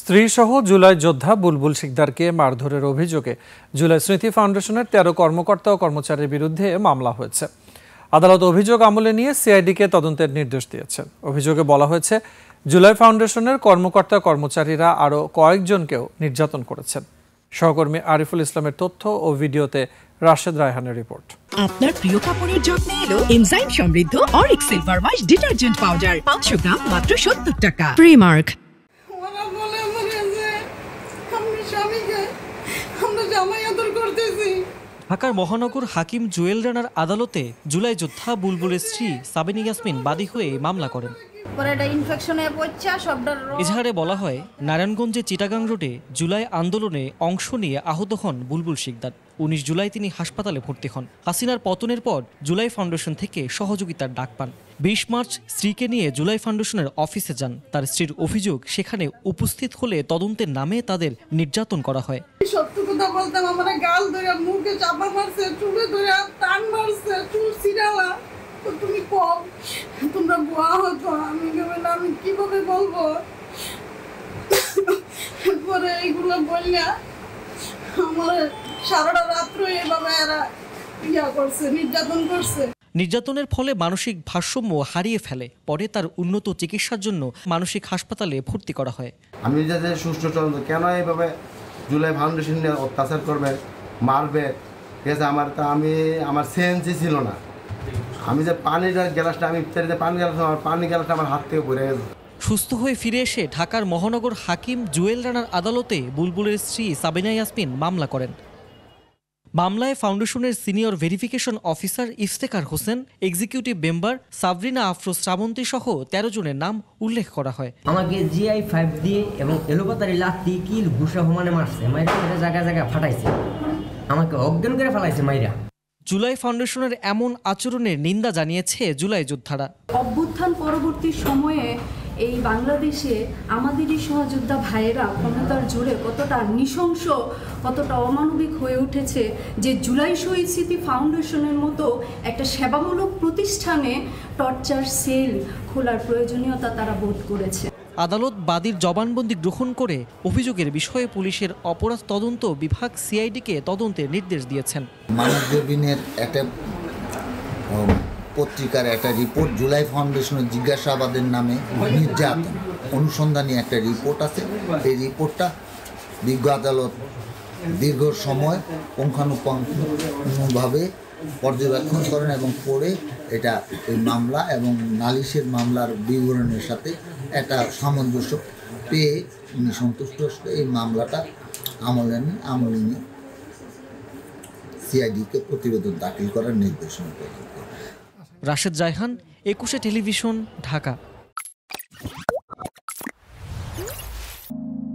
স্ত্রীসহ জুলাই যোদ্ধা বুলবুল শিকদারকে মারধরের অভিযোগে জুলাই স্মৃতি ফাউন্ডেশনের ১৩ কর্মকর্তা ও কর্মচারীর বিরুদ্ধে মামলা হয়েছে। আদালত অভিযোগ আমলে নিয়ে সিআইডিকে তদন্তের নির্দেশ দিয়েছেন। অভিযোগে বলা হয়েছে, জুলাই ফাউন্ডেশনের কর্মকর্তা কর্মচারীরা আরও কয়েকজনকেও নির্যাতন করেছেন। সহকর্মী আরিফুল ইসলামের তথ্য ও ভিডিওতে রাশেদ রায়হানের রিপোর্ট। আপনার প্রিয় কাপড়ের যত্নে এলো এনজাইম সমৃদ্ধ Arik silver wash detergent powder 500 গ্রাম মাত্র 70 টাকা। প্রিমার্ক। ঢাকার মহানগর হাকিম জুয়েল রানার আদালতে জুলাই যোদ্ধা বুলবুলের স্ত্রী সাবিনা ইয়াসমিন বাদী হয়ে মামলা করেন। এজাহারে বলা হয়, নারায়ণগঞ্জে চিটাগাং রোডে জুলাই আন্দোলনে অংশ নিয়ে আহত হন বুলবুল শিকদার। ১৯ জুলাই তিনি হাসপাতালে ভর্তি হন। হাসিনার পতনের পর জুলাই ফাউন্ডেশন থেকে সহযোগিতার ডাক পান। ২০ মার্চ স্ত্রীকে নিয়ে জুলাই ফাউন্ডেশনের অফিসে যান। তার স্ত্রীর অভিযোগ, সেখানে উপস্থিত হলে তদন্তের নামে তাদের নির্যাতন করা হয়। সত্য কথা বলতাম, আমার গাল ধরে মুখে চাপা মারছে, চুলে ধরে টান মারছে, চুল ছিড়ালা। তুমি কম তোমরা বুয়া হতো, আমি কিভাবে বলবো? পরে এইগুলো বললা আমার সারাটা রাত্র এভাবে এরা করছে, নির্যাতন করছে। নির্যাতনের ফলে মানসিক ভারসাম্য হারিয়ে ফেলে। পরে তার উন্নত চিকিৎসার জন্য মানসিক হাসপাতালে ভর্তি করা হয়। আমি যাতে সুষ্ঠু তদন্ত, কেন এইভাবে জুলাই ফাউন্ডেশন নিয়ে অত্যাচার করবে, মারবে, ঠিক আছে? আমার সেন্সই ছিল না। আমি যে পানির গ্যালাসটা, পানি গ্যালাসটা আমার হাত থেকে পড়ে গেছে। সুস্থ হয়ে ফিরে এসে ঢাকার মহানগর হাকিম জুয়েল রানার আদালতে বুলবুলের স্ত্রী সাবিনা ইয়াসমিন মামলা করেন। মামলায় ফাউন্ডেশনের senior verification officer Iftekhar Hossain, executive member Sabrina Afroz Shrabanti সহ ১৩ জনের নাম উল্লেখ করা হয়। আমাকে GI5 দিয়ে এবং এলোপাতারি লাত্তি কিল ঘুষা হুমানে মারছে, মাইরা জায়গা জায়গা ফাটাইছে, আমাকে অজ্ঞান করে ফেলাইছে মাইরা। জুলাই ফাউন্ডেশনের এমন আচরণের নিন্দা জানিয়েছে জুলাই যোদ্ধারা। অভ্যুত্থান পরবর্তী সময়ে এই বাংলাদেশে আমাদেরই সহযোদ্ধা ভাইয়েরা ক্ষমতার জোরে কতটা নৃশংস, কতটা অমানবিক হয়ে উঠেছে যে জুলাই শহীদ স্মৃতি ফাউন্ডেশনের মতো একটা সেবামূলক প্রতিষ্ঠানে টর্চার সেল খোলার প্রয়োজনীয়তা তারা বোধ করেছে। আদালত বাদীর জবানবন্দি গ্রহণ করে অভিযোগের বিষয়ে পুলিশের অপরাধ তদন্ত বিভাগ সিআইডিকে তদন্তের নির্দেশ দিয়েছেন। মানবজমিনের একটা পত্রিকার একটা রিপোর্ট, জুলাই ফাউন্ডেশনের জিজ্ঞাসাবাদের নামে নির্যাতন অনুসন্ধানী একটা রিপোর্ট আছে। এই রিপোর্টটা বিজ্ঞ আদালত দীর্ঘ সময় পুঙ্খানুপুঙ্খভাবে পর্যবেক্ষণ করেন এবং পরে এটা এই মামলা এবং নালিশের মামলার বিবরণের সাথে একটা সামঞ্জস্য পেয়ে উনি সন্তুষ্ট। এই মামলাটা আমলে নিয়ে সিআইডিকে প্রতিবেদন দাখিল করার নির্দেশনা প্রদান করেন। রাশেদ রায়হান, ২১ টেলিভিশন, ঢাকা।